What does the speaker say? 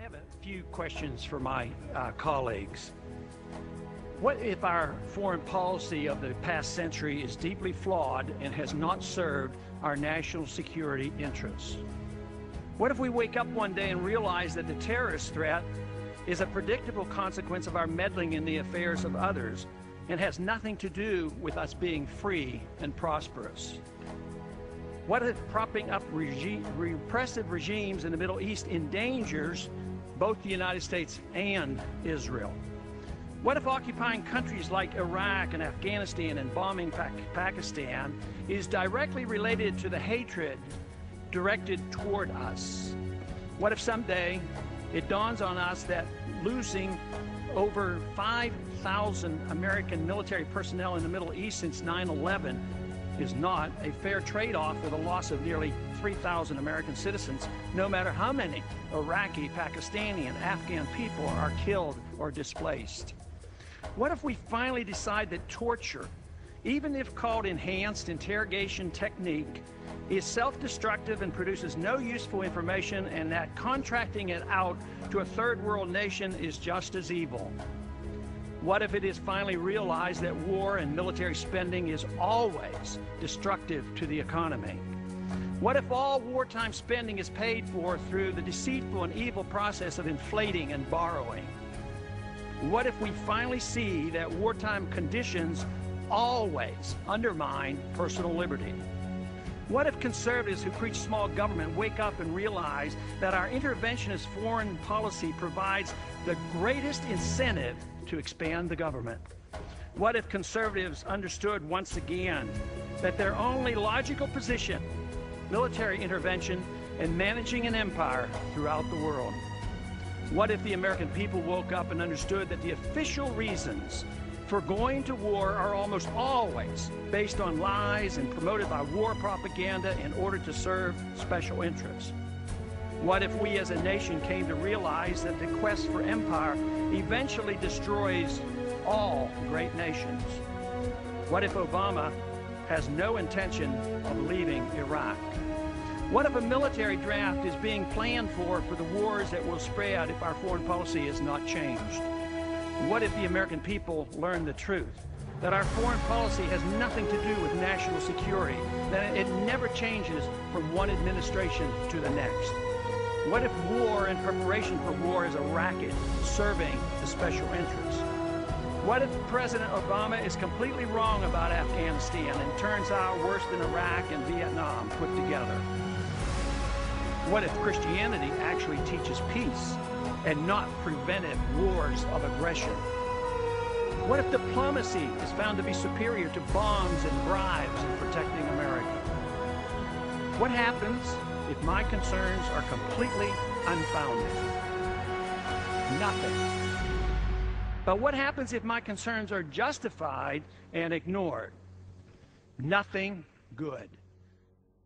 have a few questions for my colleagues. What if our foreign policy of the past century is deeply flawed and has not served our national security interests? What if we wake up one day and realize that the terrorist threat is a predictable consequence of our meddling in the affairs of others and has nothing to do with us being free and prosperous? What if propping up repressive regimes in the Middle East endangers both the United States and Israel? What if occupying countries like Iraq and Afghanistan and bombing Pakistan is directly related to the hatred directed toward us? What if someday it dawns on us that losing over 5,000 American military personnel in the Middle East since 9/11 is not a fair trade-off for the loss of nearly 3,000 American citizens, no matter how many Iraqi, Pakistani, and Afghan people are killed or displaced? What if we finally decide that torture, even if called enhanced interrogation technique, is self-destructive and produces no useful information, and that contracting it out to a third world nation is just as evil? What if it is finally realized that war and military spending is always destructive to the economy? What if all wartime spending is paid for through the deceitful and evil process of inflating and borrowing? What if we finally see that wartime conditions always undermine personal liberty? What if conservatives who preach small government wake up and realize that our interventionist foreign policy provides the greatest incentive to expand the government? What if conservatives understood once again that their only logical position, military intervention and managing an empire throughout the world? What if the American people woke up and understood that the official reasons for going to war are almost always based on lies and promoted by war propaganda in order to serve special interests? What if we as a nation came to realize that the quest for empire eventually destroys all great nations? What if Obama has no intention of leaving Iraq? What if a military draft is being planned for the wars that will spread if our foreign policy is not changed? What if the American people learn the truth, that our foreign policy has nothing to do with national security, that it never changes from one administration to the next? What if war and preparation for war is a racket serving the special interests? What if President Obama is completely wrong about Afghanistan and turns out worse than Iraq and Vietnam put together? What if Christianity actually teaches peace and not preventive wars of aggression? What if diplomacy is found to be superior to bombs and bribes in protecting America? What happens if my concerns are completely unfounded? Nothing. But what happens if my concerns are justified and ignored? Nothing good.